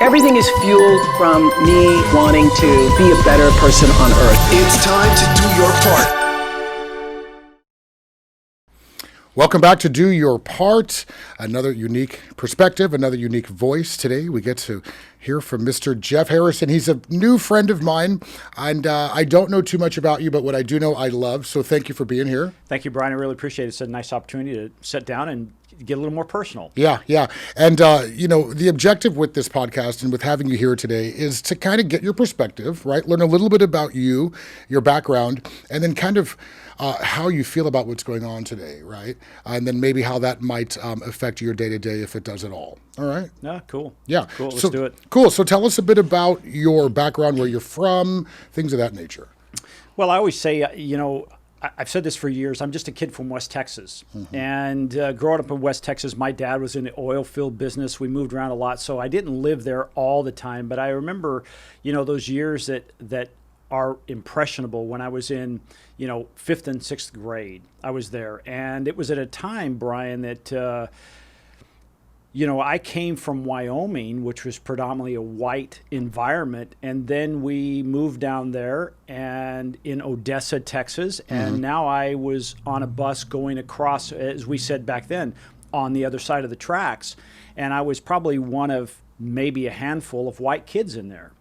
Everything is fueled from me wanting to be a better person on earth. It's time to do your part. Welcome back to Do Your Part. Another unique perspective, another unique voice. Today we get to hear from Mr. Jeff Harrison. He's a new friend of mine, and I don't know too much about you, but what I do know I love, so thank you for being here. Thank you, Brian. I really appreciate it. It's a nice opportunity to sit down and get a little more personal. Yeah. And, the objective with this podcast and with having you here today is to kind of get your perspective, right? Learn a little bit about you, your background, and then kind of how you feel about what's going on today, right? And then maybe how that might affect your day-to-day if it does at all. All right? Yeah, cool. Yeah. Cool, let's do it. Cool. So tell us a bit about your background, where you're from, things of that nature. Well, I always say, I've said this for years. I'm just a kid from West Texas. Mm-hmm. And growing up in West Texas, my dad was in the oil field business. We moved around a lot, so I didn't live there all the time. But I remember, those years that are impressionable when I was in, 5th and 6th grade. I was there. And it was at a time, Brian, that, I came from Wyoming, which was predominantly a white environment, and then we moved down there and in Odessa, Texas, and now I was on a bus going across, as we said back then, on the other side of the tracks, and I was probably one of maybe a handful of white kids in there.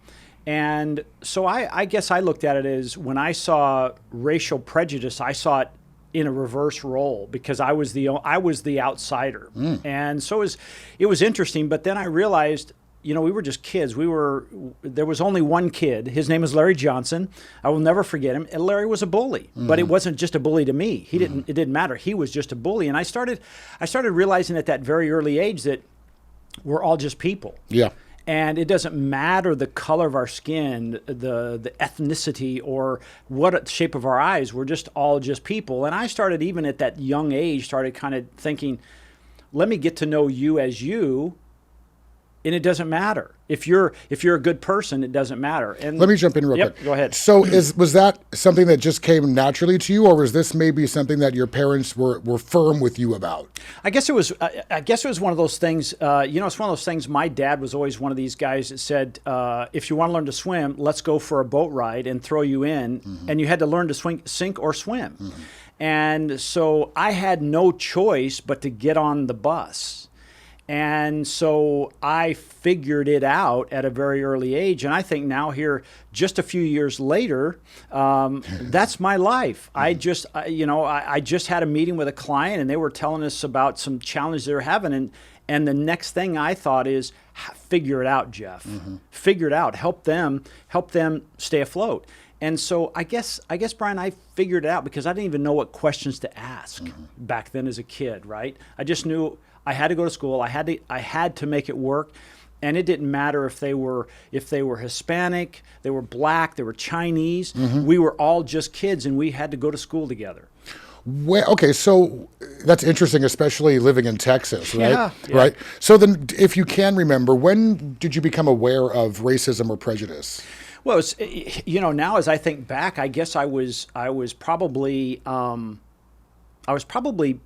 And so I guess I looked at it as when I saw racial prejudice, I saw it in a reverse role because I was the outsider. And so it was interesting, but then I realized, we were just kids. There was only one kid. His name was Larry Johnson. I will never forget him. And Larry was a bully, but it wasn't just a bully to me. It didn't matter. He was just a bully. And I started realizing at that very early age that we're all just people. Yeah. And it doesn't matter the color of our skin, the ethnicity, or what shape of our eyes. We're just all just people. And I started, even at that young age, kind of thinking, let me get to know you as you, and it doesn't matter. If you're a good person, it doesn't matter. And let me jump in real quick. Go ahead. So was that something that just came naturally to you, or was this maybe something that your parents were firm with you about? I guess it was one of those things. It's one of those things. My dad was always one of these guys that said, if you want to learn to swim, let's go for a boat ride and throw you in. And you had to learn to sink or swim. And so I had no choice but to get on the bus. And so I figured it out at a very early age. And I think now here, just a few years later, that's my life. I just had a meeting with a client, and they were telling us about some challenges they were having. And the next thing I thought is, figure it out, Jeff. Figure it out. Help them stay afloat. And so I guess, Brian, I figured it out because I didn't even know what questions to ask back then as a kid, right? I just knew I had to go to school. I had to make it work, and it didn't matter if they were Hispanic, they were black, they were Chinese. We were all just kids, and we had to go to school together. Well, okay, so that's interesting, especially living in Texas, right? Yeah. Right. So then, if you can remember, when did you become aware of racism or prejudice? Well, it's, now as I think back, I guess I was probably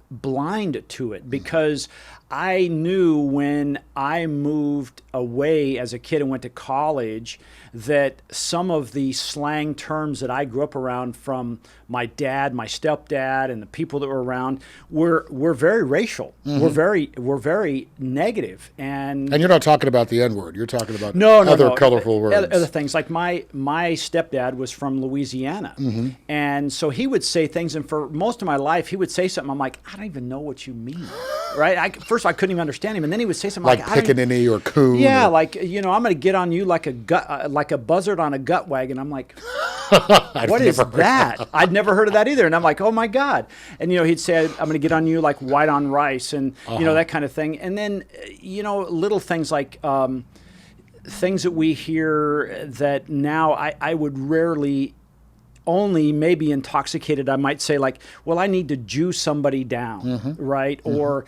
blind to it because I knew when I moved away as a kid and went to college that some of the slang terms that I grew up around from my dad, my stepdad, and the people that were around were very racial. Were very negative. And you're not talking about the N-word. You're talking about other colorful words. Other things. Like my stepdad was from Louisiana. And so he would say things, and for most of my life, he would say something. I'm like, I don't even know what you mean. Right? First, I couldn't even understand him. And then he would say something like pickaninny or coon. Yeah, I'm going to get on you like a buzzard on a gut wagon. I'm like, what is that? I'd never heard of that either. And I'm like, oh my God. And, he'd say, I'm going to get on you like white on rice and, that kind of thing. And then, little things like things that we hear that now I would rarely, only maybe intoxicated, I might say like, well, I need to Jew somebody down, right? Or,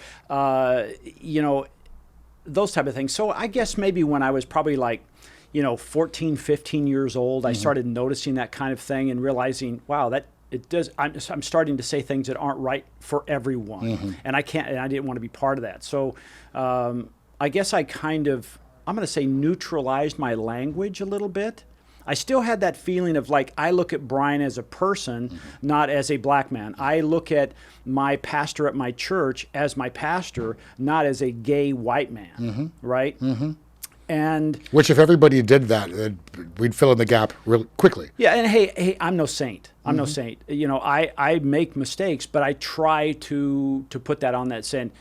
those type of things. So I guess maybe when I was probably like, 14, 15 years old, I started noticing that kind of thing and realizing, wow, that it does. I'm starting to say things that aren't right for everyone, and I didn't want to be part of that. So I guess I kind of I'm going to say, neutralized my language a little bit. I still had that feeling of like, I look at Brian as a person, not as a black man. I look at my pastor at my church as my pastor, not as a gay white man, right? And Which, if everybody did that, we'd fill in the gap real quickly. yeah, and hey, I'm no saint. I'm no saint. You know, I make mistakes, but I try to put that on that saying,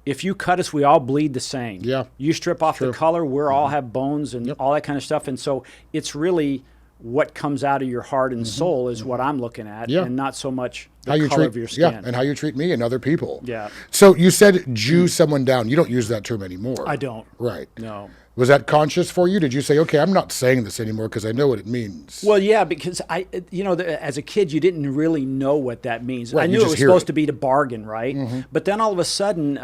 if you cut us, we all bleed the same. Yeah. You strip off the color, we're all have bones and all that kind of stuff. And so it's really what comes out of your heart and soul is what I'm looking at, Yeah. and not so much the How you color treat of your skin. and how you treat me and other people. Yeah. So you said Jew someone down. You don't use that term anymore. I don't. Right. No. Was that conscious for you? Did you say, okay, I'm not saying this anymore because I know what it means? Well, yeah, because as a kid, you didn't really know what that means. Right, I you knew it just was hear supposed it. to be to bargain, right? But then all of a sudden,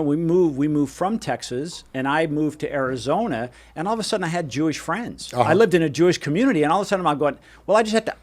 we moved from Texas, and I moved to Arizona, and all of a sudden I had Jewish friends. I lived in a Jewish community, and all of a sudden I'm going, well, I just have to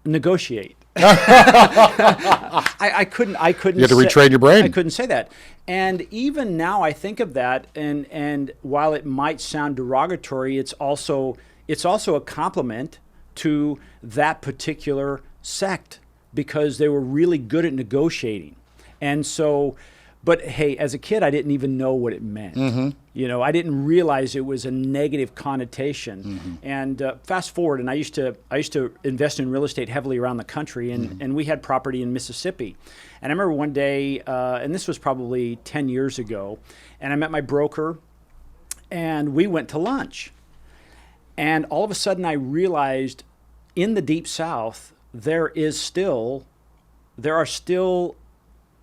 negotiate. I couldn't. You had to retrain your brain. I couldn't say that. And even now, I think of that, and while it might sound derogatory, it's also a compliment to that particular sect because they were really good at negotiating. And so, but hey, as a kid, I didn't even know what it meant. You know, I didn't realize it was a negative connotation. And fast forward, and I used to invest in real estate heavily around the country, and we had property in Mississippi. And I remember one day, and this was probably 10 years ago, and I met my broker, and we went to lunch. And all of a sudden, I realized in the Deep South, there are still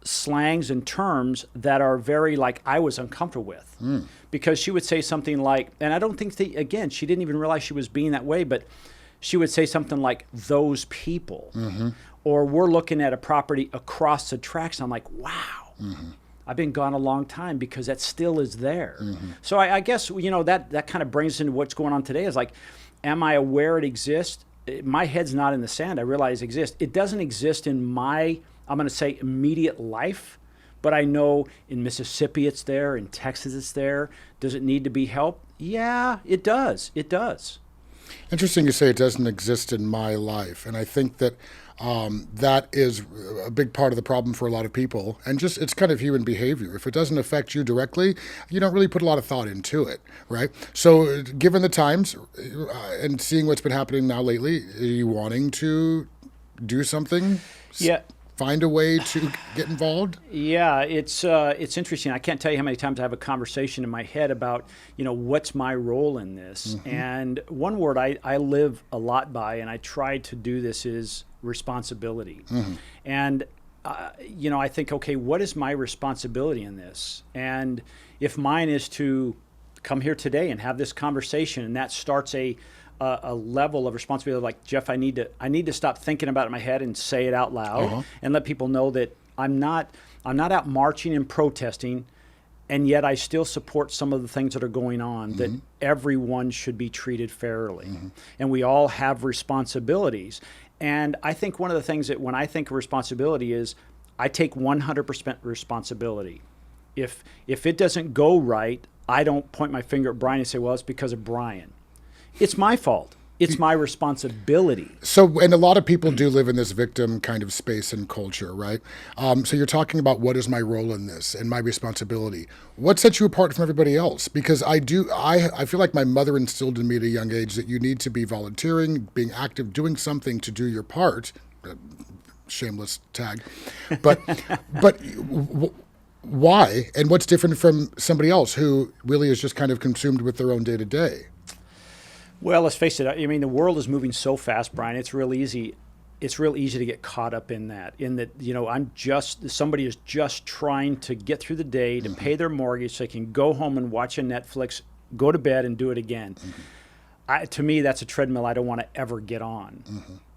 slangs and terms that are very like I was uncomfortable with, because she would say something like, and I don't think she didn't even realize she was being that way, but she would say something like those people, or we're looking at a property across the tracks. And I'm like, wow, I've been gone a long time because that still is there. So I guess, that kind of brings us into what's going on today is like, am I aware it exists? My head's not in the sand. I realize it exists. It doesn't exist in my, I'm going to say, immediate life, but I know in Mississippi it's there, in Texas it's there. Does it need to be helped? Yeah, it does. It does. Interesting you say it doesn't exist in my life. And I think that that is a big part of the problem for a lot of people. And just it's kind of human behavior. If it doesn't affect you directly, you don't really put a lot of thought into it, right? So given the times and seeing what's been happening now lately, are you wanting to do something? Yeah. Find a way to get involved? Yeah, it's interesting. I can't tell you how many times I have a conversation in my head about, what's my role in this? And one word I live a lot by, and I try to do this, is responsibility. And, I think, okay, what is my responsibility in this? And if mine is to come here today and have this conversation, and that starts a level of responsibility, like, Jeff, I need to stop thinking about it in my head and say it out loud, and let people know that I'm not out marching and protesting, and yet I still support some of the things that are going on, that everyone should be treated fairly, and we all have responsibilities. And I think one of the things that when I think of responsibility is I take 100% responsibility. If it doesn't go right, I don't point my finger at Brian and say, well, it's because of Brian. It's my fault. It's my responsibility. So, and a lot of people do live in this victim kind of space and culture, right? So you're talking about what is my role in this and my responsibility. What sets you apart from everybody else? Because I feel like my mother instilled in me at a young age that you need to be volunteering, being active, doing something to do your part. Shameless tag. But why? And what's different from somebody else who really is just kind of consumed with their own day to day? Well, let's face it. I mean, the world is moving so fast, Brian. It's real easy. It's real easy to get caught up in that. Somebody is just trying to get through the day to pay their mortgage so they can go home and watch a Netflix, go to bed, and do it again. To me, that's a treadmill I don't want to ever get on.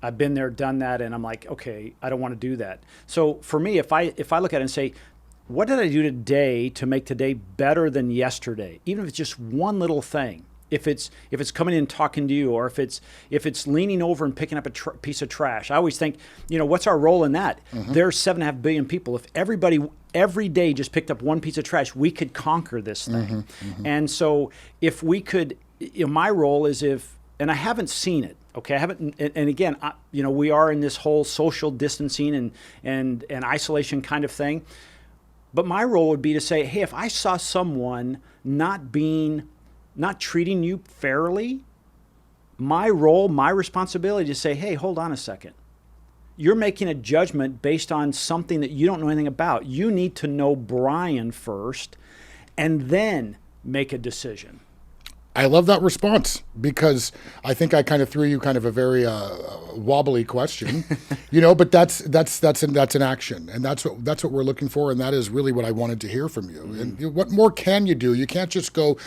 I've been there, done that, and I'm like, okay, I don't want to do that. So for me, if I look at it and say, what did I do today to make today better than yesterday? Even if it's just one little thing. if it's coming in and talking to you, or if it's leaning over and picking up a piece of trash. I always think, what's our role in that? There's 7.5 billion people. If everybody every day just picked up one piece of trash, we could conquer this thing. And so if we could, my role is and I haven't seen it. Okay, I haven't, and again, we are in this whole social distancing and isolation kind of thing. But my role would be to say, hey, if I saw someone not treating you fairly, my role, my responsibility to say, hey, hold on a second. You're making a judgment based on something that you don't know anything about. You need to know Brian first and then make a decision. I love that response, because I think I kind of threw you kind of a very wobbly question, but that's an action, and that's what we're looking for, and that is really what I wanted to hear from you. And what more can you do? You can't just go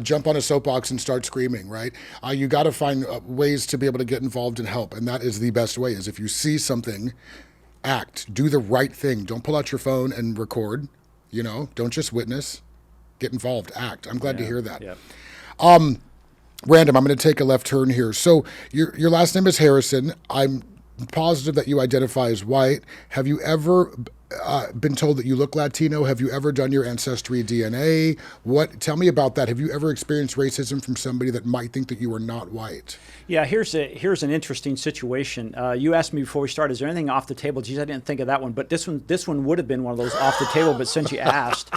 jump on a soapbox and start screaming, right? You got to find ways to be able to get involved and help, and that is the best way. Is if you see something, act, do the right thing. Don't pull out your phone and record. Don't just witness. Get involved. Act. I'm glad to hear that. Yeah. Random, I'm going to take a left turn here. So your last name is Harrison. I'm positive that you identify as white. Have you ever been told that you look Latino? Have you ever done your ancestry DNA? Tell me about that. Have you ever experienced racism from somebody that might think that you are not white? Yeah, here's an interesting situation. You asked me before we started, is there anything off the table? Geez, I didn't think of that one, but this one would have been one of those off the table, but since you asked,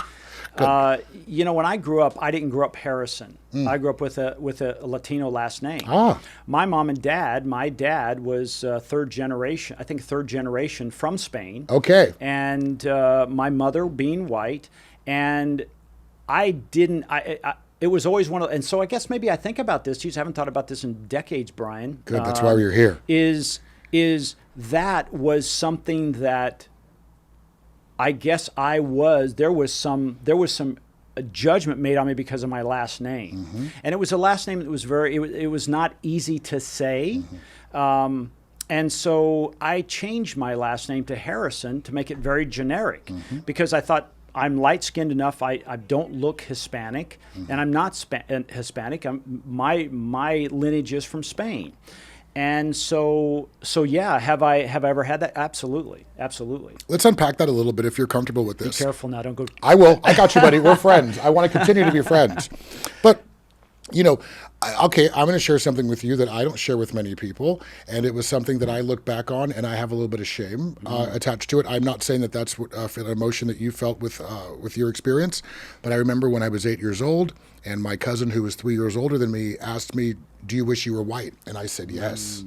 when I grew up, I didn't grow up Harrison. I grew up with a Latino last name. My mom and dad, my dad was third generation from Spain. Okay. And my mother being white, and it was always one of, and so I guess maybe I think about this. Geez, I haven't thought about this in decades, Brian. Good, that's why we're here. Is that was something that I guess there was some judgment made on me because of my last name. And it was a last name that was it was not easy to say. And so I changed my last name to Harrison to make it very generic, because I thought I'm light-skinned enough. I don't look Hispanic, and I'm not Hispanic. My lineage is from Spain. And so yeah, have I ever had that? Absolutely. Let's unpack that a little bit if you're comfortable with this. Be careful now, don't go. I will. I got you, buddy. We're friends. I want to continue to be friends. But, okay, I'm going to share something with you that I don't share with many people, and it was something that I look back on, and I have a little bit of shame attached to it. I'm not saying that that's an emotion that you felt with your experience, but I remember when I was 8 years old, and my cousin, who was 3 years older than me, asked me, "Do you wish you were white?" And I said yes.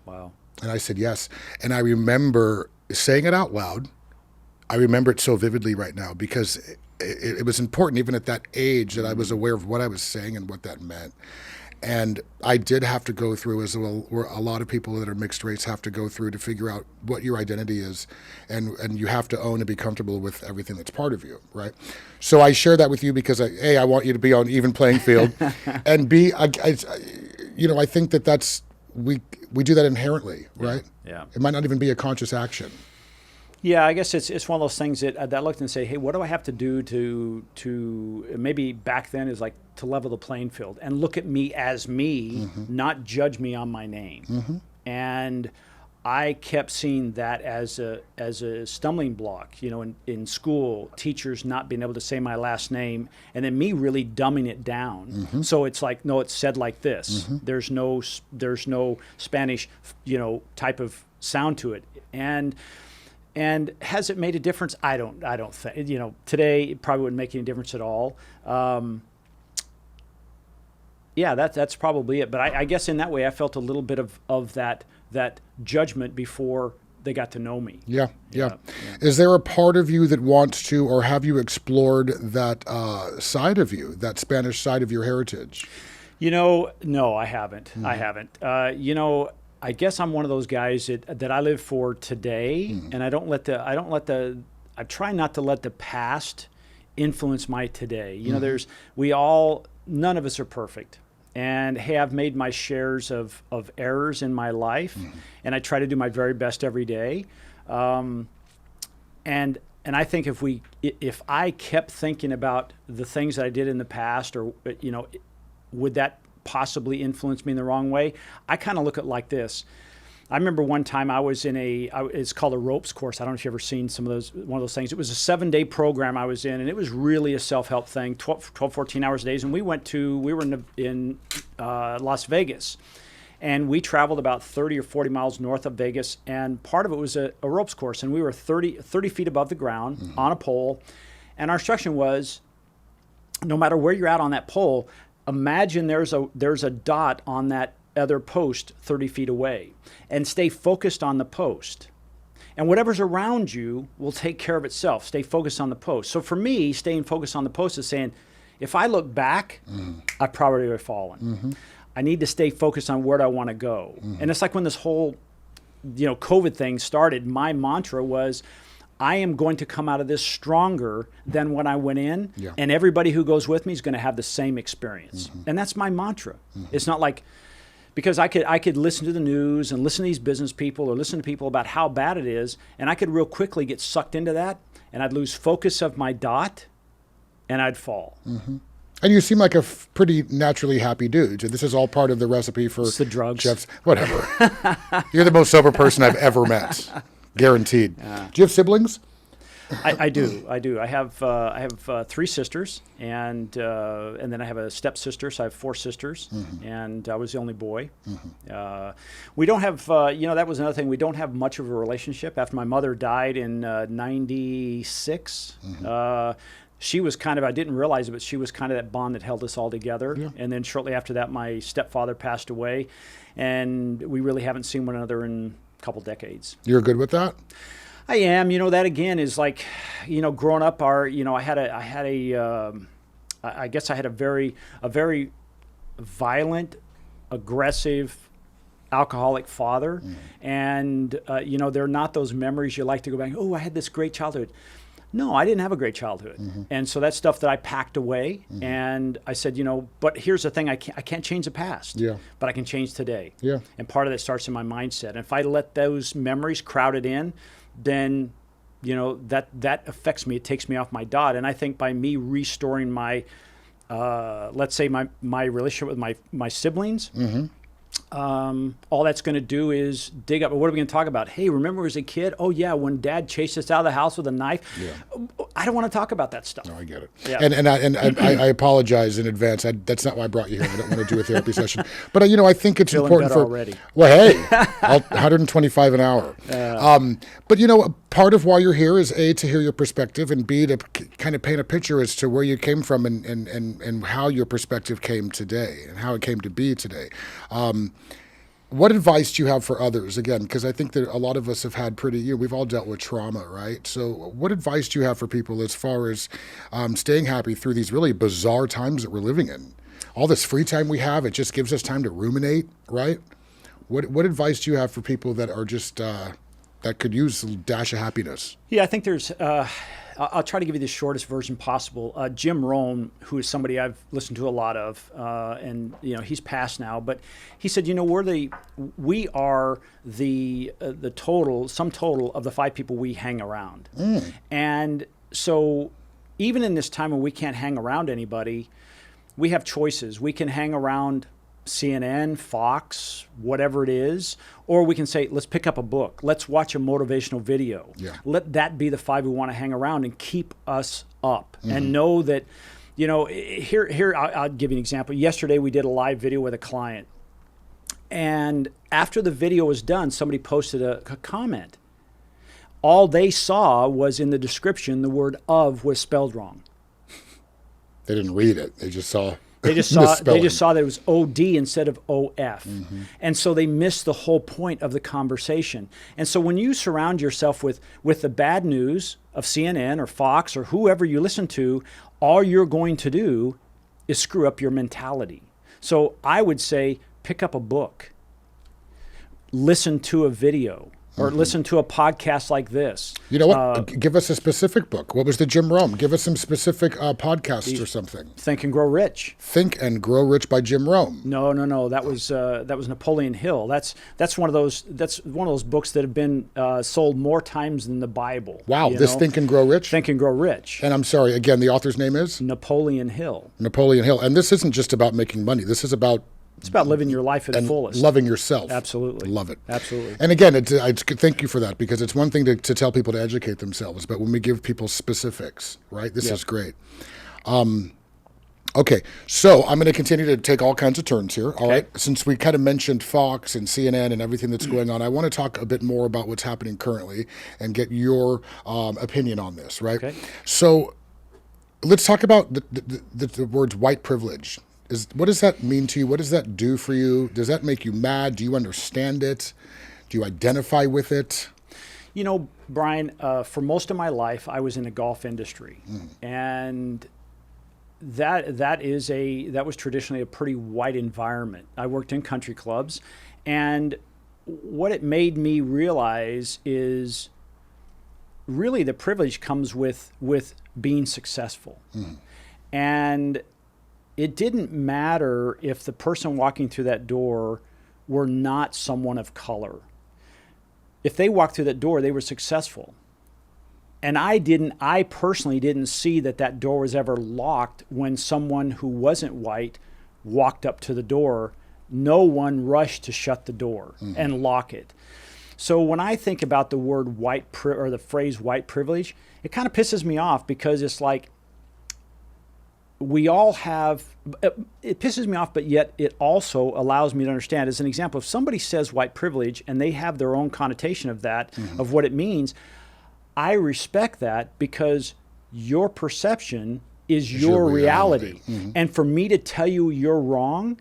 Wow. And I said yes. And I remember saying it out loud. I remember it so vividly right now, because it was important even at that age that I was aware of what I was saying and what that meant. And I did have to go through, as well, where a lot of people that are mixed race have to go through to figure out what your identity is. And you have to own and be comfortable with everything that's part of you, right? So I share that with you because, I want you to be on even playing field. And B, I think that's, we do that inherently, right? Yeah. It might not even be a conscious action. Yeah, I guess it's one of those things that I looked and say, hey, what do I have to do to maybe back then is like to level the playing field and look at me as me, not judge me on my name. And I kept seeing that as a stumbling block, in school, teachers not being able to say my last name, and then me really dumbing it down. So it's like, no, it's said like this. There's no Spanish, type of sound to it. And has it made a difference? I don't think, today it probably wouldn't make any difference at all. Yeah, that's probably it. But I guess in that way, I felt a little bit of that judgment before they got to know me. Yeah. Is there a part of you that wants to, or have you explored that side of you, that Spanish side of your heritage? No, I haven't. I haven't. I guess I'm one of those guys that I live for today, and I try not to let the past influence my today. None of us are perfect. And hey, I've made my shares of errors in my life, and I try to do my very best every day. And I think if I kept thinking about the things that I did in the past, or would that possibly influence me in the wrong way? I kind of look at it like this. I remember one time I was in it's called a ropes course. I don't know if you've ever seen one of those things. It was a 7-day program I was in, and it was really a self-help thing, 12, 14 hours a day. And we were in Las Vegas, and we traveled about 30 or 40 miles north of Vegas, and part of it was a ropes course, and we were 30 feet above the ground on a pole, and our instruction was, no matter where you're at on that pole, imagine there's a dot on that other post 30 feet away, and stay focused on the post. And whatever's around you will take care of itself. Stay focused on the post. So for me, staying focused on the post is saying, if I look back, I probably would have fallen. I need to stay focused on where I want to go. And it's like when this whole, COVID thing started, my mantra was, I am going to come out of this stronger than when I went in, and everybody who goes with me is going to have the same experience. And that's my mantra. It's not like, because I could listen to the news and listen to these business people or listen to people about how bad it is, and I could real quickly get sucked into that, and I'd lose focus of my dot, and I'd fall. And you seem like a pretty naturally happy dude. So this is all part of the recipe for It's the drugs. Jeff's. Whatever. You're the most sober person I've ever met. Guaranteed. Do you have siblings? I do. I have 3 sisters, and then I have a stepsister, so I have 4 sisters, and I was the only boy. We don't have, that was another thing. We don't have much of a relationship. After my mother died in '96, she was I didn't realize it, but she was kind of that bond that held us all together. Yeah. And then shortly after that, my stepfather passed away, and we really haven't seen one another in a couple decades. You're good with that? I am. That again is like, growing up, I guess I had a very violent, aggressive, alcoholic father. And, they're not those memories you like to go back, oh, I had this great childhood. No, I didn't have a great childhood. And so that's stuff that I packed away. And I said, but here's the thing, I can't change the past, but I can change today. Yeah. And part of that starts in my mindset. And if I let those memories crowd it in, then, that affects me. It takes me off my dot. And I think by me restoring my, let's say my relationship with my siblings, all that's going to do is dig up. What are we going to talk about? Hey, remember as a kid? Oh yeah, when Dad chased us out of the house with a knife. Yeah. I don't want to talk about that stuff. No, I get it. Yeah. And I apologize in advance. That's not why I brought you here. I don't want to do a therapy session. But I think it's Feeling important better for. Already. Well, hey, 125 an hour. But part of why you're here is A, to hear your perspective, and B, to kind of paint a picture as to where you came from and how your perspective came today and how it came to be today. What advice do you have for others? Again, because I think that a lot of us have had we've all dealt with trauma, right? So what advice do you have for people as far as staying happy through these really bizarre times that we're living in? All this free time we have, it just gives us time to ruminate, right? What advice do you have for people that are just, that could use a dash of happiness? Yeah, I think there's, I'll try to give you the shortest version possible. Jim Rohn, who is somebody I've listened to a lot of, and he's passed now, but he said, we are the sum total of the 5 people we hang around. And so even in this time when we can't hang around anybody, we have choices. We can hang around CNN, Fox, whatever it is, or we can say, let's pick up a book. Let's watch a motivational video. Yeah. Let that be the 5 we want to hang around and keep us up. And know that, here I'll give you an example. Yesterday we did a live video with a client, and after the video was done, somebody posted a comment. All they saw was in the description, the word "of" was spelled wrong. They didn't read it. They just saw. They just saw that it was OD instead of OF. And so they missed the whole point of the conversation. And so when you surround yourself with the bad news of CNN or Fox or whoever you listen to, all you're going to do is screw up your mentality. So I would say pick up a book, listen to a video, or listen to a podcast like this. You know what? Give us a specific book. What was the Jim Rome? Give us some specific podcasts or something. Think and Grow Rich. Think and Grow Rich by Jim Rome. No. That was Napoleon Hill. That's one of those books that have been sold more times than the Bible. Wow, this Think and Grow Rich? Think and Grow Rich. And I'm sorry, again, the author's name is? Napoleon Hill. Napoleon Hill. And this isn't just about making money. This is about It's about living your life at the fullest. Loving yourself. Absolutely. Love it. Absolutely. And again, I thank you for that, because it's one thing to tell people to educate themselves, but when we give people specifics, right, this is great. Okay, so I'm going to continue to take all kinds of turns here, all right? Since we kind of mentioned Fox and CNN and everything that's going on, I want to talk a bit more about what's happening currently and get your opinion on this, right? Okay. So let's talk about the words white privilege. What does that mean to you? What does that do for you? Does that make you mad? Do you understand it? Do you identify with it? You know, Brian, for most of my life, I was in the golf industry, and that was traditionally a pretty white environment. I worked in country clubs, and what it made me realize is really the privilege comes with being successful, and it didn't matter if the person walking through that door were not someone of color. If they walked through that door, they were successful. And I personally didn't see that door was ever locked when someone who wasn't white walked up to the door. No one rushed to shut the door and lock it. So when I think about the word or the phrase white privilege, it kind of pisses me off, because it's like, we all have, it pisses me off, but yet it also allows me to understand. As an example, if somebody says white privilege and they have their own connotation of that, of what it means, I respect that, because your perception is your reality. And for me to tell you you're wrong,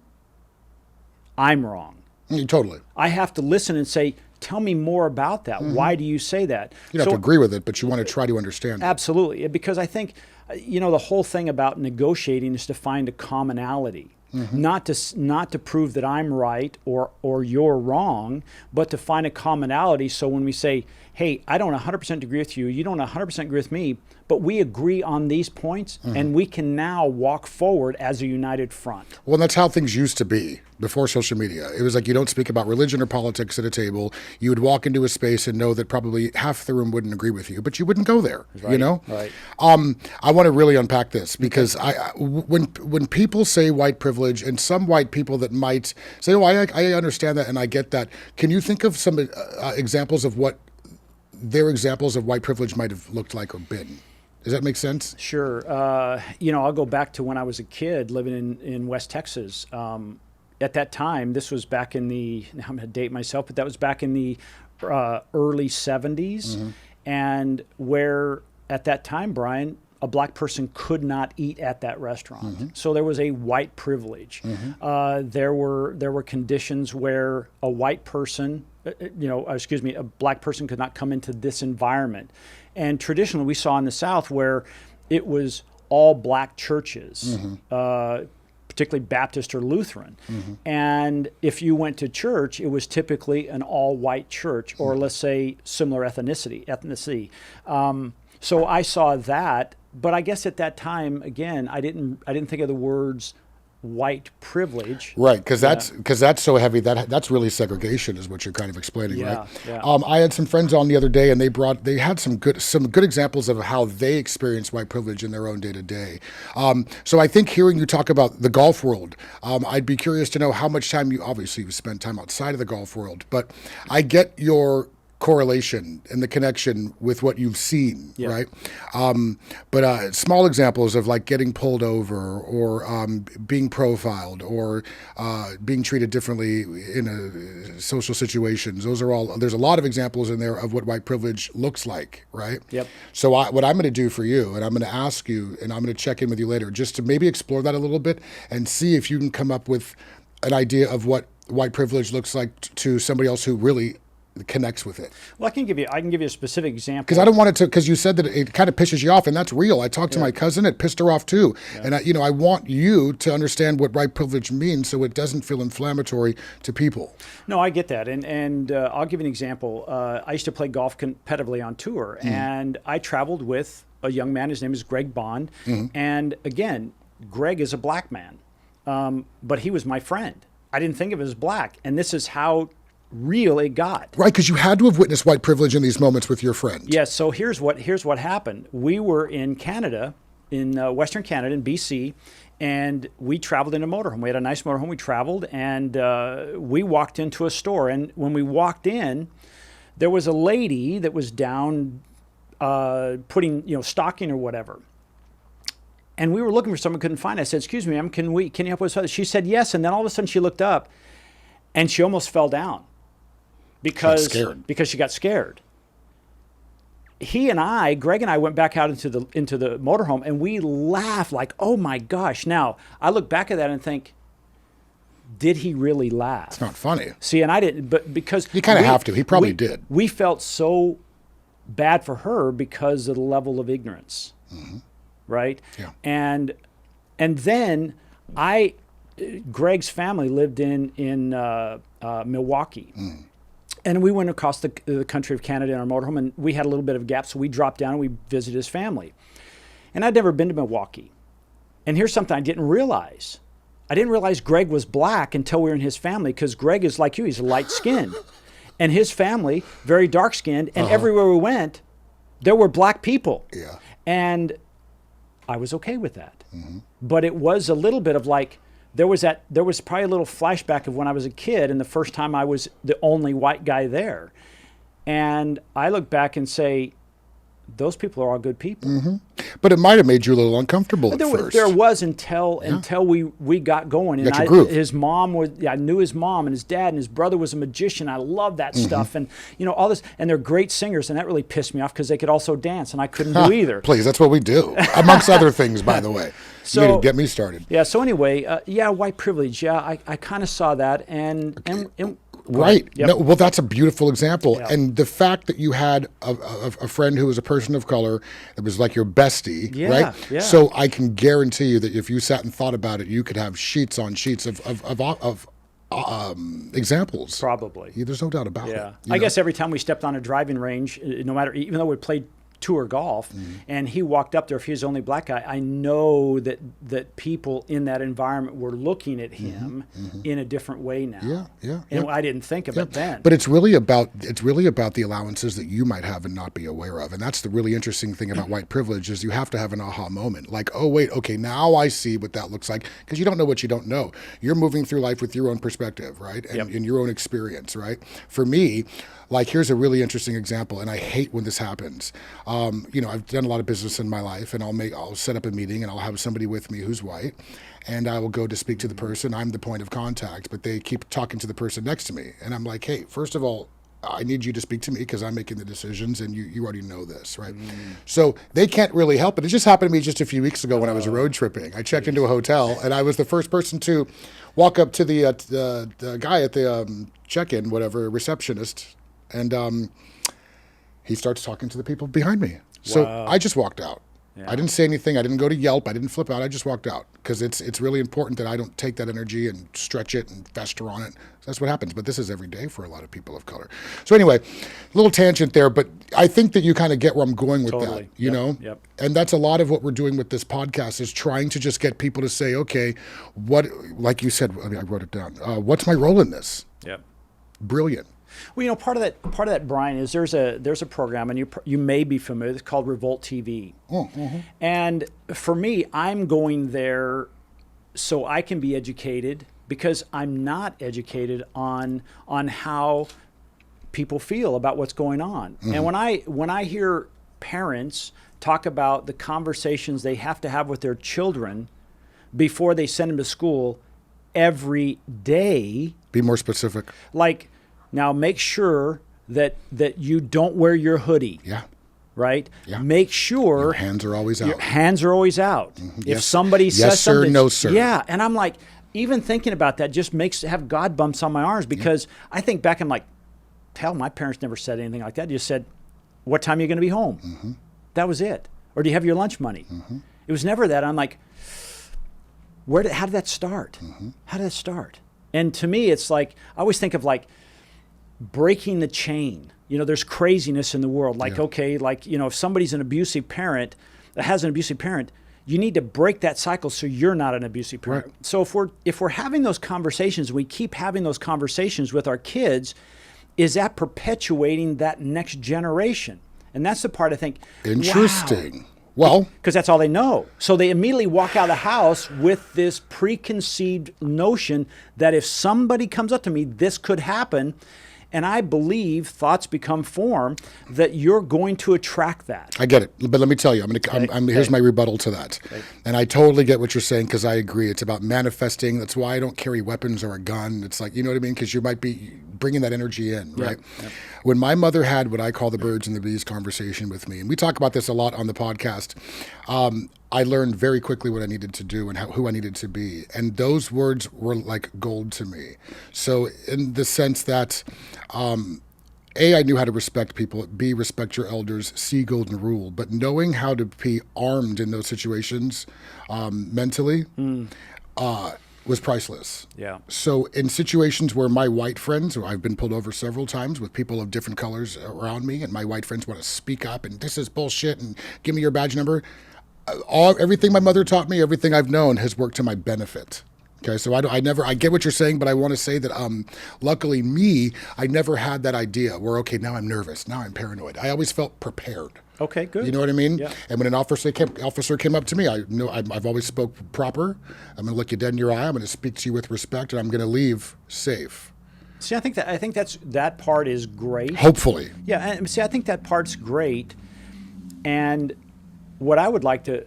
I'm wrong. Totally. I have to listen and say, tell me more about that. Why do you say that? You don't have to agree with it, but you want to try to understand it. Absolutely. Because I think, the whole thing about negotiating is to find a commonality. Not to prove that I'm right or you're wrong, but to find a commonality. So when we say, hey, I don't 100% agree with you, you don't 100% agree with me, but we agree on these points, and we can now walk forward as a united front. Well, that's how things used to be before social media. It was like, you don't speak about religion or politics at a table. You would walk into a space and know that probably half the room wouldn't agree with you, but you wouldn't go there, Right, you know? right. I want to really unpack this, because when people say white privilege, and some white people that might say, oh, I understand that and I get that. Can you think of some examples of what their examples of white privilege might have looked like or been? Does that make sense? Sure. I'll go back to when I was a kid living in West Texas. At that time, this was back in now I'm going to date myself, but that was back in the early 70s. And where at that time, Brian, a black person could not eat at that restaurant. So there was a white privilege. There were conditions where a white person, a black person could not come into this environment. And traditionally we saw in the South where it was all black churches, particularly Baptist or Lutheran. And if you went to church, it was typically an all white church, or let's say similar ethnicity. So I saw that. But I guess at that time, again, I didn't think of the words white privilege. Right, because that's so heavy. That's really segregation, is what you're kind of explaining, right? Yeah. I had some friends on the other day, and they had some good examples of how they experience white privilege in their own day to day. So I think hearing you talk about the golf world, I'd be curious to know how much time you've spent time outside of the golf world, but I get your correlation and the connection with what you've seen, right? But small examples of like getting pulled over, or being profiled, or being treated differently in social situations. There's a lot of examples in there of what white privilege looks like, right? Yep. So what I'm going to do for you, and I'm going to ask you, and I'm going to check in with you later, just to maybe explore that a little bit and see if you can come up with an idea of what white privilege looks like to somebody else who really connects with it. Well, I can give you a specific example. Because I don't want it to, because you said that it kind of pisses you off, and that's real. I talked to my cousin, it pissed her off too. And I want you to understand what white privilege means so it doesn't feel inflammatory to people. No, I get that. And I'll give you an example. I used to play golf competitively on tour, and I traveled with a young man. His name is Greg Bond. And again, Greg is a black man, but he was my friend. I didn't think of him as black. And this is how real it got. Right, because you had to have witnessed white privilege in these moments with your friend. Yes, so here's what happened. We were in Canada, in Western Canada, in BC, and we traveled in a motorhome. We had a nice motorhome. We traveled, and we walked into a store. And when we walked in, there was a lady that was down putting, stocking or whatever. And we were looking for someone, couldn't find it. I said, "Excuse me, ma'am, can you help us?" She said yes, and then all of a sudden she looked up, and she almost fell down because she got scared. Greg and I went back out into the motorhome, and we laughed like, "Oh my gosh!" Now I look back at that and think, did he really laugh? It's not funny. See, and I didn't, but because you kind of have to. He probably did. We felt so bad for her because of the level of ignorance. Right? Yeah. And then Greg's family lived in Milwaukee. And we went across the country of Canada in our motorhome, and we had a little bit of a gap, so we dropped down and we visited his family. And I'd never been to Milwaukee. And here's something I didn't realize. I didn't realize Greg was black until we were in his family, because Greg is like you, he's light-skinned. And his family, very dark-skinned, and everywhere we went, there were black people. Yeah. And I was okay with that. But it was a little bit of like, there was probably a little flashback of when I was a kid and the first time I was the only white guy there. And I look back and say, those people are all good people. But it might have made you a little uncomfortable at first. There was until we got going. And his mom I knew his mom and his dad, and his brother was a magician. I loved that stuff, and all this. And they're great singers, and that really pissed me off because they could also dance, and I couldn't do either. Please, that's what we do, amongst other things, by the way. So you didn't get me started. Yeah. So anyway, white privilege. Yeah, I kind of saw that, and right. Yep. No, well, that's a beautiful example. Yeah. And the fact that you had a friend who was a person of color that was like your bestie, right? Yeah. So I can guarantee you that if you sat and thought about it, you could have sheets on sheets of examples. Probably. Yeah, there's no doubt about it. Yeah. I guess every time we stepped on a driving range, no matter, even though we played tour golf, and he walked up there, if he was the only black guy, I know that people in that environment were looking at him in a different way now. And I didn't think of it then. But it's really about the allowances that you might have and not be aware of. And that's the really interesting thing about white privilege is you have to have an aha moment. Like, oh wait, okay, now I see what that looks like, because you don't know what you don't know. You're moving through life with your own perspective, right? And in your own experience, right? For me, like, here's a really interesting example, and I hate when this happens. I've done a lot of business in my life, and I'll set up a meeting, and I'll have somebody with me who's white, and I will go to speak to the person. I'm the point of contact, but they keep talking to the person next to me, and I'm like, hey, first of all, I need you to speak to me because I'm making the decisions, and you already know this, right? So they can't really help it. It just happened to me just a few weeks ago when I was road tripping. I checked into a hotel, and I was the first person to walk up to the guy at the check-in, receptionist, and he starts talking to the people behind me. So I just walked out. I didn't say anything. I didn't go to Yelp. I didn't flip out. I just walked out because it's really important that I don't take that energy and stretch it and fester on it. So that's what happens. But this is every day for a lot of people of color. So anyway, a little tangent there, but I think that you kind of get where I'm going with that, you know? Yep. And that's a lot of what we're doing with this podcast is trying to just get people to say, okay, like you said, I wrote it down. What's my role in this? Yep. Brilliant. Well, part of that, Brian, is there's a program, and you may be familiar. It's called Revolt TV. And for me, I'm going there so I can be educated, because I'm not educated on how people feel about what's going on. And when I hear parents talk about the conversations they have to have with their children before they send them to school every day. Be more specific. Like, now make sure that you don't wear your hoodie. Yeah. Right? Yeah. Make sure your hands are always out. Your hands are always out. If somebody says yes, sir, something, no, sir. Yeah. And I'm like, even thinking about that just have God bumps on my arms, because I think back, I'm like, hell, my parents never said anything like that. They just said, what time are you going to be home? That was it. Or do you have your lunch money? It was never that. I'm like, how did that start? How did that start? And to me, it's like, I always think of like breaking the chain. You know, there's craziness in the world. Like, okay, like, you know, if somebody's an abusive parent, that has an abusive parent, you need to break that cycle so you're not an abusive parent. Right. So if we're having those conversations, we keep having those conversations with our kids, is that perpetuating that next generation? And that's the part I think, Interesting. Well, because that's all they know. So they immediately walk out of the house with this preconceived notion that if somebody comes up to me, this could happen. And I believe thoughts become form, that you're going to attract that. I get it, but let me tell you, here's my rebuttal to that. And I totally get what you're saying, because I agree. It's about manifesting. That's why I don't carry weapons or a gun. It's like, you know what I mean? Because you might be bringing that energy in, right? Yep. When my mother had what I call the birds and the bees conversation with me, and we talk about this a lot on the podcast, I learned very quickly what I needed to do and who I needed to be. And those words were like gold to me. So in the sense that, A, I knew how to respect people. B, respect your elders. C, golden rule. But knowing how to be armed in those situations mentally was priceless. Yeah. So in situations where my white friends, or I've been pulled over several times with people of different colors around me, and my white friends want to speak up and this is bullshit and give me your badge number, everything my mother taught me, everything I've known has worked to my benefit. Okay, so I get what you're saying, but I want to say that luckily I never had that idea where, okay, now I'm nervous, now I'm paranoid. I always felt prepared. Okay, good. You know what I mean? Yeah. And when an officer came up to me, I know I've always spoke proper. I'm going to look you dead in your eye. I'm going to speak to you with respect, and I'm going to leave safe. See, I think that part is great. Hopefully. Yeah, and see, I think that part's great. And what I would like to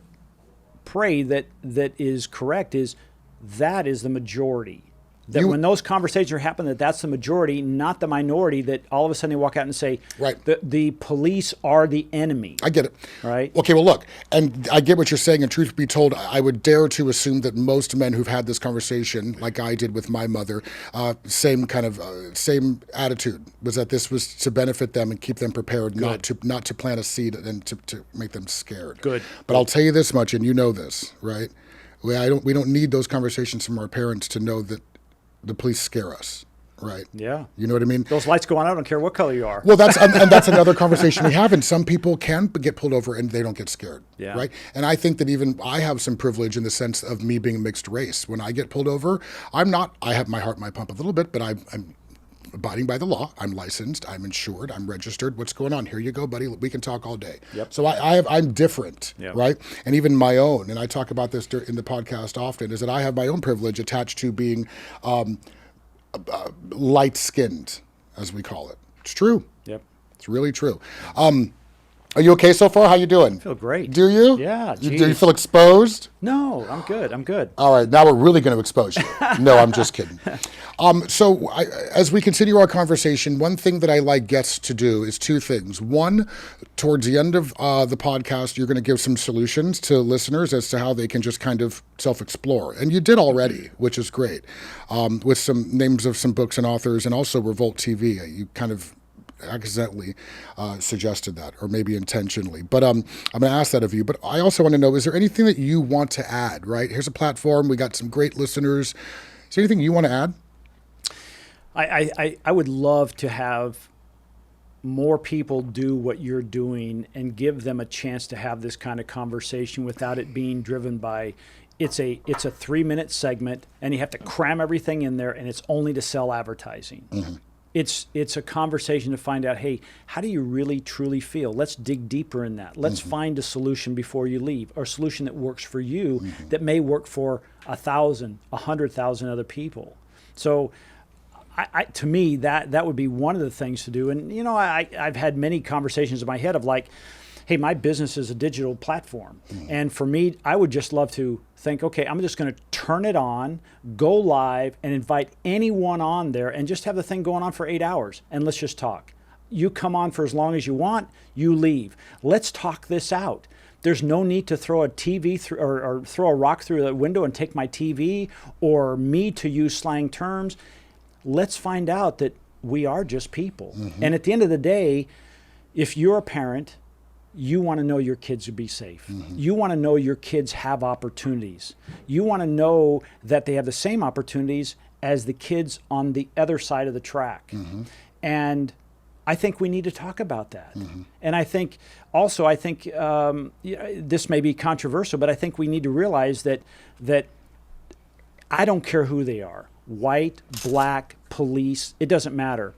pray that is correct is that is the majority. That when those conversations are happening, that's the majority, not the minority, that all of a sudden they walk out and say, right, the police are the enemy. I get it. Right? Okay, well, look, and I get what you're saying, and truth be told, I would dare to assume that most men who've had this conversation, like I did with my mother, same attitude, was that this was to benefit them and keep them prepared, not to plant a seed and to make them scared. Good. But I'll tell you this much, and you know this, right? We don't need those conversations from our parents to know that the police scare us, right? Yeah. You know what I mean? Those lights go on, I don't care what color you are. Well, that's another conversation we have. And some people can get pulled over and they don't get scared, right? And I think that even I have some privilege in the sense of me being mixed race. When I get pulled over, I have my heart might pump a little bit, but I'm abiding by the law. I'm licensed. I'm insured. I'm registered. What's going on? Here you go, buddy. We can talk all day. Yep. So I'm different, right? And even my own, and I talk about this in the podcast often, is that I have my own privilege attached to being light-skinned, as we call it. It's true. Yep. It's really true. Are you okay so far? How you doing? I feel great. Do you? Yeah. Do you feel exposed? No, I'm good. I'm good. All right, now we're really going to expose you. No, I'm just kidding. So as we continue our conversation, one thing that I like guests to do is two things. One, towards the end of the podcast, you're going to give some solutions to listeners as to how they can just kind of self-explore. And you did already, which is great, with some names of some books and authors, and also Revolt TV. You kind of accidentally suggested that, or maybe intentionally, but I'm going to ask that of you. But I also want to know, is there anything that you want to add? Right, here's a platform, we got some great listeners. Is there anything you want to add? I would love to have more people do what you're doing and give them a chance to have this kind of conversation without it being driven by it's a 3-minute segment and you have to cram everything in there and it's only to sell advertising. Mm-hmm. It's a conversation to find out, hey, how do you really truly feel? Let's dig deeper in that. Let's find a solution before you leave, or a solution that works for you that may work for 1,000, 100,000 other people. So to me, that would be one of the things to do. And, you know, I've had many conversations in my head of like, hey, my business is a digital platform. And for me, I would just love to think, okay, I'm just going to turn it on, go live, and invite anyone on there and just have the thing going on for 8 hours. And let's just talk. You come on for as long as you want, you leave. Let's talk this out. There's no need to throw a TV through or throw a rock through the window and take my TV, or me to use slang terms. Let's find out that we are just people. And at the end of the day, if you're a parent, you want to know your kids will be safe. You want to know your kids have opportunities. You want to know that they have the same opportunities as the kids on the other side of the track. And I think we need to talk about that. And I think also, this may be controversial, but I think we need to realize that I don't care who they are, white, black, police, it doesn't matter.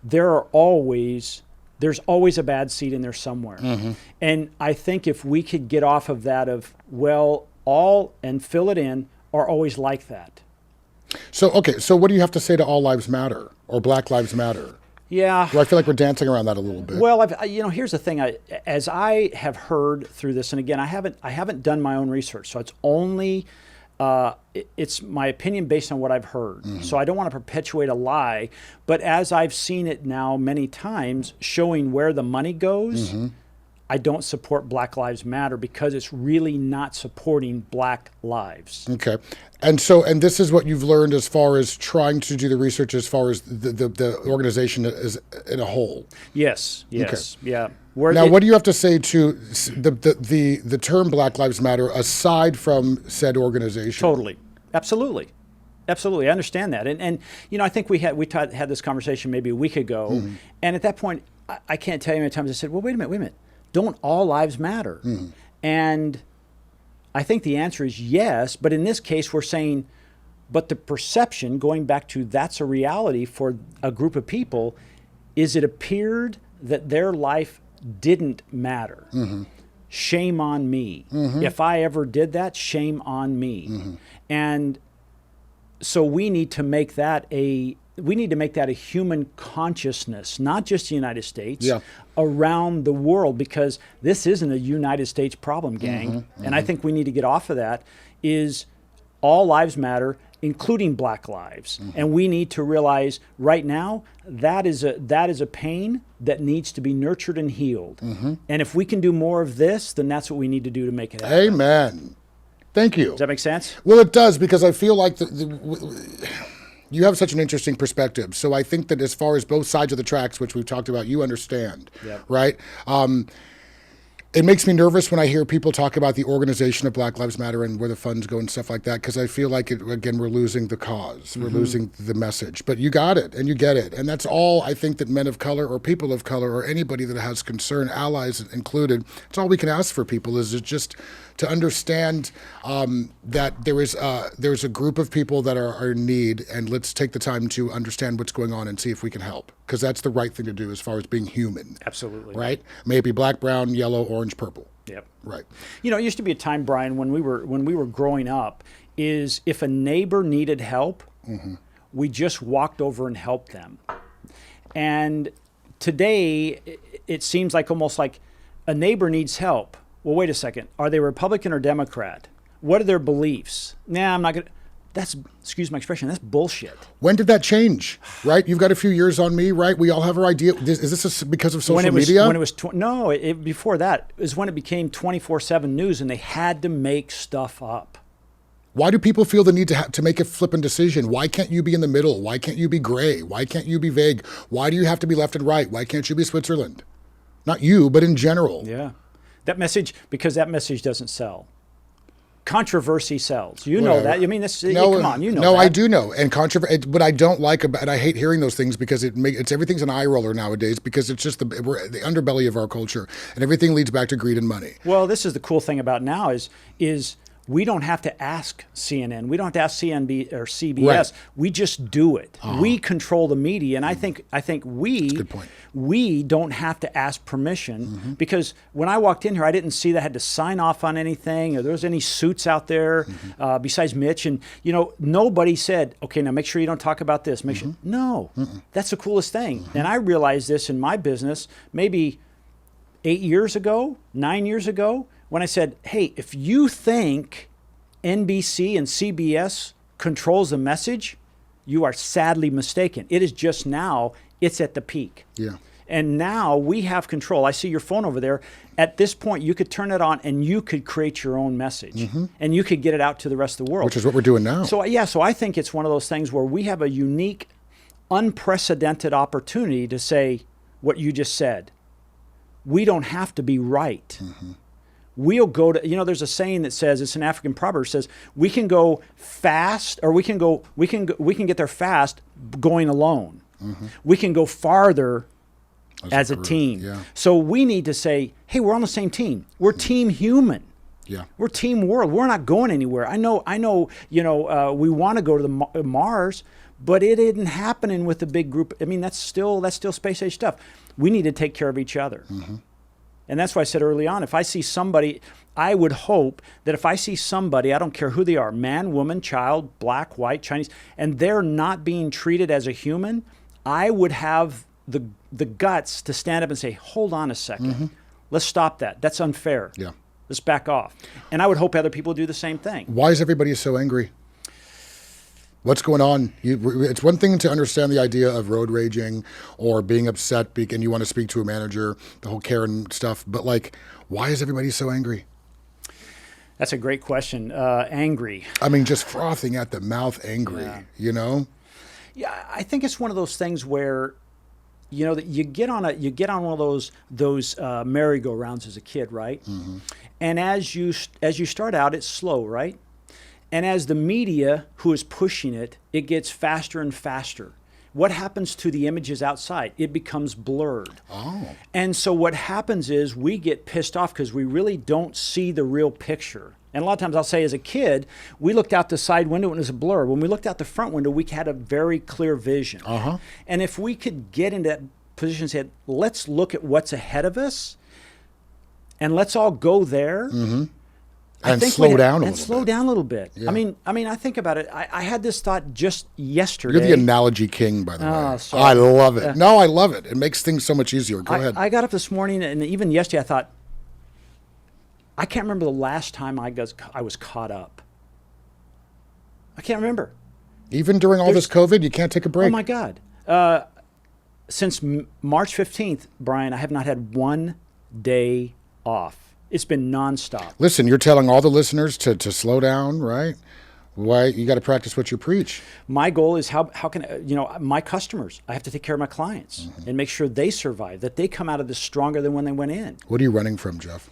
There's always a bad seed in there somewhere. And I think if we could get off of that of, well, all and fill it in are always like that. So, okay, so what do you have to say to All Lives Matter or Black Lives Matter? Yeah. Well, I feel like we're dancing around that a little bit. Well, here's the thing. As I have heard through this, and again, I haven't done my own research, so it's only it's my opinion based on what I've heard. So I don't want to perpetuate a lie, but as I've seen it now many times, showing where the money goes, I don't support Black Lives Matter because it's really not supporting black lives. Okay. And this is what you've learned as far as trying to do the research as far as the organization is in a whole. Yes. Okay. Yeah. Now, what do you have to say to the term Black Lives Matter aside from said organization? Totally. Absolutely. I understand that. And I think we had this conversation maybe a week ago. And at that point, I can't tell you how many times I said, well, wait a minute. Don't all lives matter? And I think the answer is yes. But in this case, we're saying, but the perception, going back to that's a reality for a group of people, is it appeared that their life didn't matter. Shame on me. If I ever did that, shame on me. And so we need to make that a human consciousness, not just the United States, around the world, because this isn't a United States problem, gang. And I think we need to get off of that. Is all lives matter, including black lives. And we need to realize right now that is a pain that needs to be nurtured and healed. And if we can do more of this, then that's what we need to do to make it happen. Amen. Thank you. Does that make sense? Well, it does, because I feel like you have such an interesting perspective. So I think that as far as both sides of the tracks, which we've talked about, you understand, right? It makes me nervous when I hear people talk about the organization of Black Lives Matter and where the funds go and stuff like that, because I feel like, we're losing the cause. We're losing the message. But you got it, and you get it. And that's all I think that men of color or people of color or anybody that has concern, allies included, it's all we can ask for people is just to understand that there's a group of people that are in need, and let's take the time to understand what's going on and see if we can help, because that's the right thing to do as far as being human. Absolutely. Right? Maybe black, brown, yellow, orange, purple. Yep. Right. It used to be a time, Brian, when we were growing up, is if a neighbor needed help, we just walked over and helped them. And today, it seems like almost like a neighbor needs help. Well, wait a second. Are they Republican or Democrat? What are their beliefs? Nah, I'm not going to. That's, excuse my expression, that's bullshit. When did that change, right? You've got a few years on me, right? We all have our idea. Is this because of social media? When it was, before that, is when it became 24/7 news and they had to make stuff up. Why do people feel the need to make a flippant decision? Why can't you be in the middle? Why can't you be gray? Why can't you be vague? Why do you have to be left and right? Why can't you be Switzerland? Not you, but in general. Yeah. Because that message doesn't sell. Controversy sells. You know that. I mean, come on, you know that. No, I do know. And what I don't like about, and I hate hearing those things because everything's an eye roller nowadays, because it's just the underbelly of our culture, and everything leads back to greed and money. Well, this is the cool thing about now is we don't have to ask CNN. We don't have to ask CNB or CBS. Right. We just do it. We control the media, and I think we That's a good point. We don't have to ask permission, because when I walked in here, I didn't see that I had to sign off on anything, or there was any suits out there besides Mitch, and nobody said, okay, now make sure you don't talk about this. Make sure. No, that's the coolest thing. And I realized this in my business maybe 9 years ago, when I said, hey, if you think NBC and CBS controls the message, you are sadly mistaken. It is just now, it's at the peak. Yeah. And now we have control. I see your phone over there. At this point, you could turn it on and you could create your own message, and you could get it out to the rest of the world. Which is what we're doing now. So I think it's one of those things where we have a unique, unprecedented opportunity to say what you just said. We don't have to be right. We'll go to, there's a saying that says, it's an African proverb, says we can go fast, or we can get there fast going alone. We can go farther as a team. Yeah. So we need to say, hey, we're on the same team. We're team human. Yeah. We're team world. We're not going anywhere. I know. We want to go to the Mars, but it isn't happening with the big group. I mean, that's still space age stuff. We need to take care of each other. And that's why I said early on, if I see somebody, I would hope that if I see somebody, I don't care who they are, man, woman, child, black, white, Chinese, and they're not being treated as a human, I would have the guts to stand up and say, hold on a second. Let's stop that. That's unfair. Yeah. Let's back off. And I would hope other people do the same thing. Why is everybody so angry? What's going on? It's one thing to understand the idea of road raging or being upset and you want to speak to a manager, the whole Karen stuff. But like, why is everybody so angry? That's a great question. Angry. I mean, just frothing at the mouth, angry. Yeah. Yeah, I think it's one of those things where, that you get on one of those merry-go-rounds as a kid, right? And as you start out, it's slow, right? And as the media who is pushing it, it gets faster and faster. What happens to the images outside? It becomes blurred. And so what happens is we get pissed off because we really don't see the real picture. And a lot of times I'll say as a kid, we looked out the side window and it was a blur. When we looked out the front window, we had a very clear vision. And if we could get into that position and say, let's look at what's ahead of us and let's all go there. And slow down a little bit. And slow down a little bit. Yeah. I mean, I think about it. I had this thought just yesterday. You're the analogy king, by the way. Sorry. I love it. No, I love it. It makes things so much easier. Go ahead. I got up this morning, and even yesterday, I thought, I can't remember the last time I was caught up. I can't remember. Even during all this COVID, you can't take a break. Oh, my God. Since March 15th, Brian, I have not had one day off. It's been nonstop. Listen, you're telling all the listeners to slow down, right? Why you got to practice what you preach. My goal is how can my customers, I have to take care of my clients and make sure they survive, that they come out of this stronger than when they went in. What are you running from, Jeff?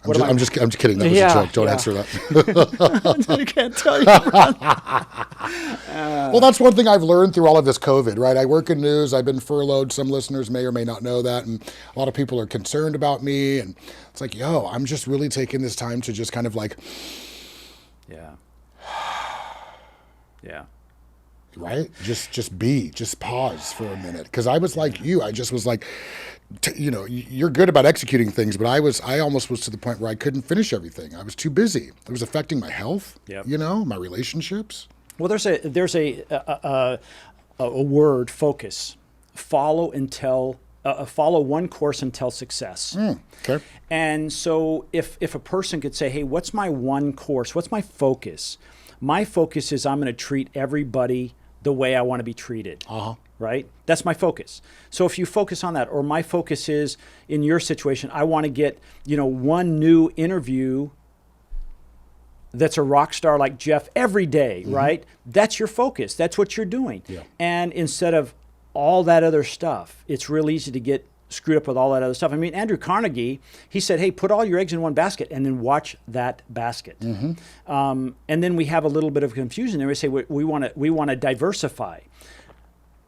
I'm just kidding. That was a joke. Don't answer that. I can't tell you. Well, that's one thing I've learned through all of this COVID, right? I work in news. I've been furloughed. Some listeners may or may not know that. And a lot of people are concerned about me. And it's like, I'm just really taking this time to just kind of like. Yeah. Right? Just pause for a minute. Because I was like you. I just was like, you're good about executing things, but I almost was to the point where I couldn't finish everything. I was too busy. It was affecting my health, my relationships. Well, there's a word, focus. Follow one course until success. Okay. And so if a person could say, hey, what's my one course? What's my focus? My focus is I'm going to treat everybody the way I want to be treated. Right? That's my focus. So if you focus on that, or my focus is, in your situation, I want to get, one new interview that's a rock star like Jeff every day, right? That's your focus. That's what you're doing. Yeah. And instead of all that other stuff, it's real easy to get screwed up with all that other stuff. I mean, Andrew Carnegie, he said, hey, put all your eggs in one basket and then watch that basket. And then we have a little bit of confusion there. We say we want to diversify.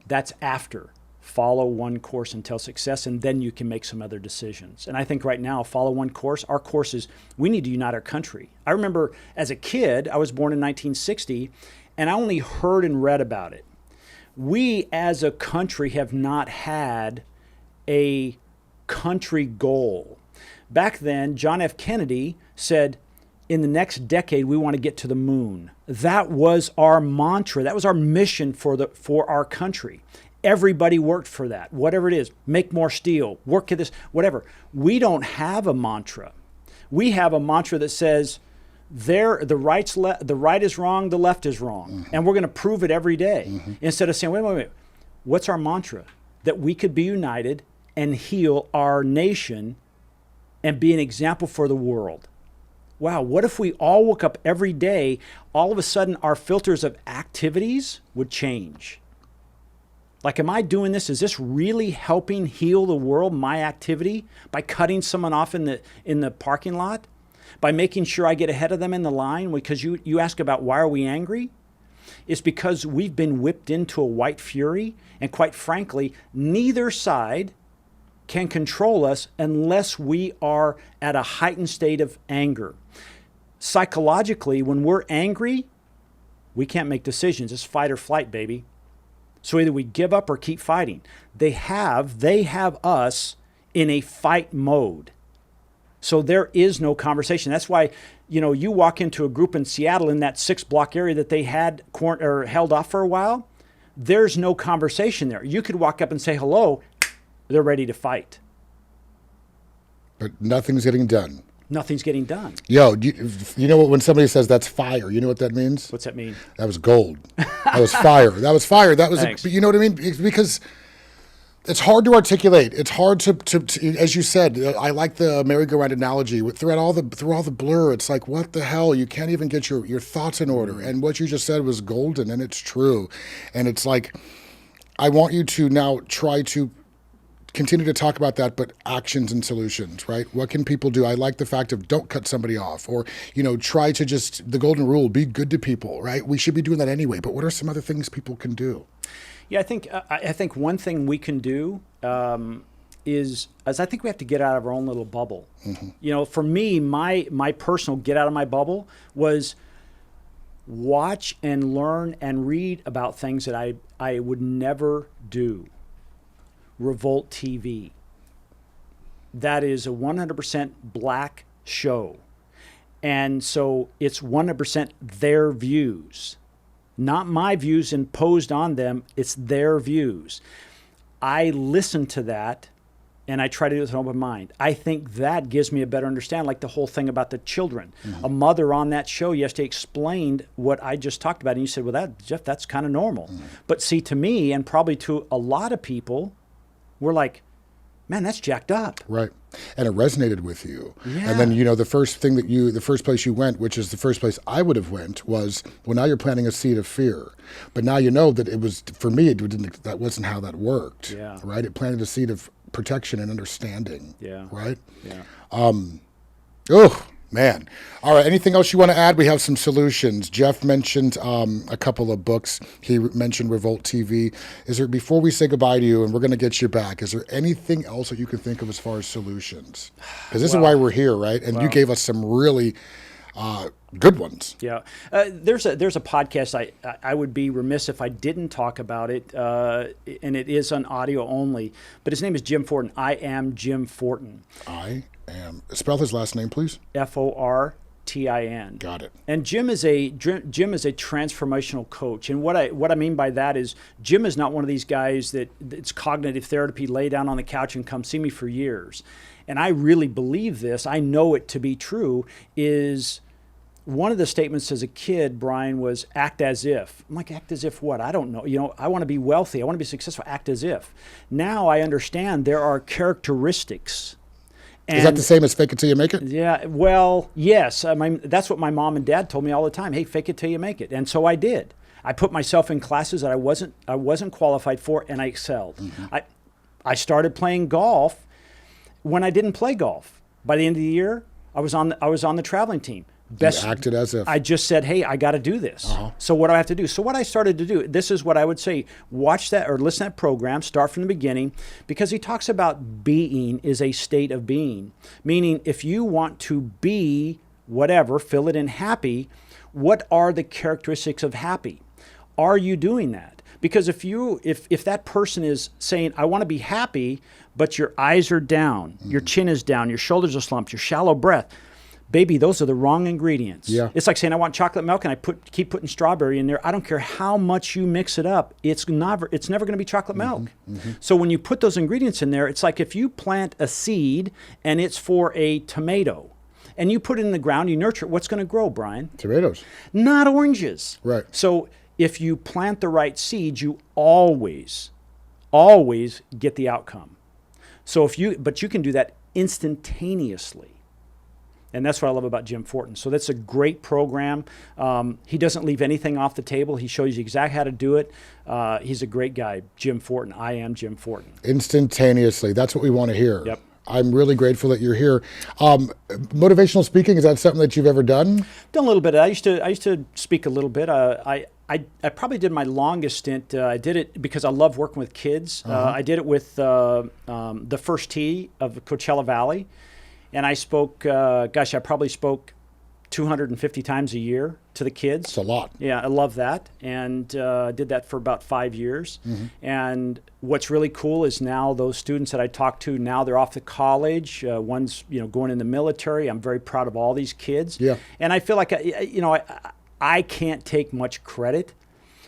That's after. Follow one course until success, and then you can make some other decisions. And I think right now, follow one course. Our course is we need to unite our country. I remember as a kid, I was born in 1960, and I only heard and read about it. We as a country have not had a country goal. Back then, John F. Kennedy said, in the next decade, we want to get to the moon. That was our mantra. That was our mission for our country. Everybody worked for that, whatever it is. Make more steel, work at this, whatever. We don't have a mantra. We have a mantra that says, the right is wrong, the left is wrong. And we're going to prove it every day. Instead of saying, wait. What's our mantra? That we could be united and heal our nation and be an example for the world. Wow, what if we all woke up every day, all of a sudden our filters of activities would change? Like, am I doing this? Is this really helping heal the world, my activity, by cutting someone off in the parking lot? By making sure I get ahead of them in the line? Because you ask about why are we angry? It's because we've been whipped into a white fury, and quite frankly, neither side can control us unless we are at a heightened state of anger. Psychologically, when we're angry, we can't make decisions. It's fight or flight, baby. So either we give up or keep fighting. They have us in a fight mode. So there is no conversation. That's why, you walk into a group in Seattle in that 6-block area that they had held off for a while. There's no conversation there. You could walk up and say hello. They're ready to fight. But nothing's getting done. Nothing's getting done. Yo, you know what? When somebody says that's fire, you know what that means? What's that mean? That was gold. That was fire. That was fire. That was, Thanks. you know what I mean? Because it's hard to articulate. It's hard to as you said. I like the merry-go-round analogy. Through all the blur, it's like, what the hell? You can't even get your thoughts in order. And what you just said was golden, and it's true. And it's like, I want you to now try to continue to talk about that, but actions and solutions, right? What can people do? I like the fact of don't cut somebody off, or, try to just, the golden rule, be good to people, right? We should be doing that anyway, but what are some other things people can do? Yeah, I think one thing we can do is I think we have to get out of our own little bubble. Mm-hmm. For me, my personal get out of my bubble was watch and learn and read about things that I would never do. Revolt TV. That is a 100% black show. And so it's 100% their views, not my views imposed on them. It's their views. I listen to that and I try to do it with an open mind. I think that gives me a better understanding, like the whole thing about the children. Mm-hmm. A mother on that show yesterday explained what I just talked about. And you said, well, Jeff, that's kind of normal. Mm-hmm. But see, to me, and probably to a lot of people, we're like, man, that's jacked up. Right. And it resonated with you. Yeah. And then, the first place you went, which is the first place I would have went, was, well, now you're planting a seed of fear. But now you know that it was, for me, that wasn't how that worked. Yeah. Right? It planted a seed of protection and understanding. Yeah. Right? Yeah. Oh, man. All right. Anything else you want to add? We have some solutions. Jeff mentioned a couple of books. He mentioned Revolt TV. Before we say goodbye to you, and we're going to get you back, is there anything else that you can think of as far as solutions? Because this is why we're here, right? And you gave us some really good ones. Yeah. There's a podcast. I would be remiss if I didn't talk about it, and it is on audio only. But his name is Jim Fortin. I am Jim Fortin. Spell his last name, please. Fortin. Got it. And Jim is a transformational coach. And what I mean by that is Jim is not one of these guys that's cognitive therapy, lay down on the couch and come see me for years. And I really believe this. I know it to be true. Is one of the statements as a kid, Brian, was act as if. I'm like, act as if what? I don't know. I want to be wealthy. I want to be successful. Act as if. Now I understand there are characteristics. Is that the same as fake it till you make it? Yeah, well, yes. That's what my mom and dad told me all the time. Hey, fake it till you make it. And so I did. I put myself in classes that I wasn't qualified for, and I excelled. Mm-hmm. I started playing golf when I didn't play golf. By the end of the year, I was on the traveling team. You acted as if. I just said, hey, I got to do this. Uh-huh. So what do I have to do? So what I started to do, this is what I would say, watch that or listen to that program, start from the beginning, because he talks about being is a state of being. Meaning if you want to be whatever, fill it in happy, what are the characteristics of happy? Are you doing that? Because if that person is saying, I want to be happy, but your eyes are down, your chin is down, your shoulders are slumped, your shallow breath, baby, those are the wrong ingredients. Yeah. It's like saying I want chocolate milk and I keep putting strawberry in there. I don't care how much you mix it up. It's never going to be chocolate milk. Mm-hmm. So when you put those ingredients in there, it's like if you plant a seed and it's for a tomato and you put it in the ground, you nurture it, what's going to grow, Brian? Tomatoes. Not oranges. Right. So if you plant the right seeds, you always get the outcome. So but you can do that instantaneously. And that's what I love about Jim Fortin. So that's a great program. He doesn't leave anything off the table. He shows you exactly how to do it. He's a great guy, Jim Fortin. I am Jim Fortin. Instantaneously. That's what we want to hear. Yep. I'm really grateful that you're here. Motivational speaking, is that something that you've ever done? Done a little bit. I used to speak a little bit. I probably did my longest stint. I did it because I love working with kids. I did it with the First Tee of Coachella Valley. And I spoke, I probably spoke 250 times a year to the kids. It's a lot. Yeah, I love that. And did that for about 5 years. And what's really cool is now those students that I talk to, now they're off to college. One's, going in the military. I'm very proud of all these kids. Yeah. And I feel like, I can't take much credit,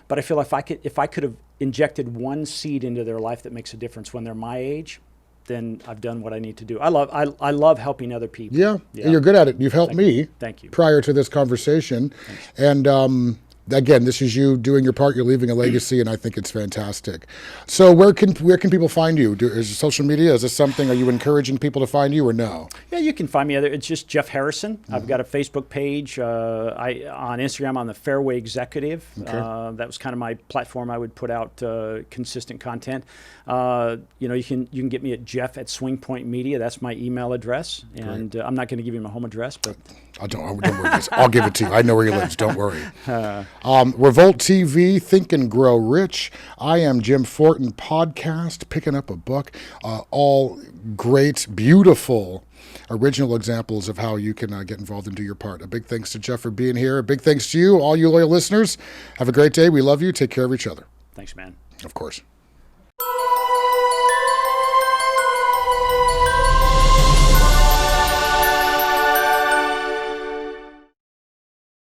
but I feel if I could have injected one seed into their life that makes a difference when they're my age, then I've done what I need to do. I love helping other people. Yeah, you're good at it. You've helped me. Thank you. Prior to this conversation. And again, this is you doing your part. You're leaving a legacy, and I think it's fantastic. So where can people find you? Is it social media? Is this something, are you encouraging people to find you or no? Yeah, you can find me. It's just Jeff Harrison. I've got a Facebook page. On Instagram, I'm the Fairway Executive. Okay. That was kind of my platform. I would put out consistent content. You can get me at Jeff@SwingPoint Media. That's my email address. And I'm not going to give you my home address, but Don't worry. I'll give it to you. I know where you live. Don't worry. Revolt TV, Think and Grow Rich. I Am Jim Fortin podcast, Picking Up a Book. All great, beautiful, original examples of how you can get involved and do your part. A big thanks to Jeff for being here. A big thanks to you, all you loyal listeners. Have a great day. We love you. Take care of each other. thanks, man. Of course.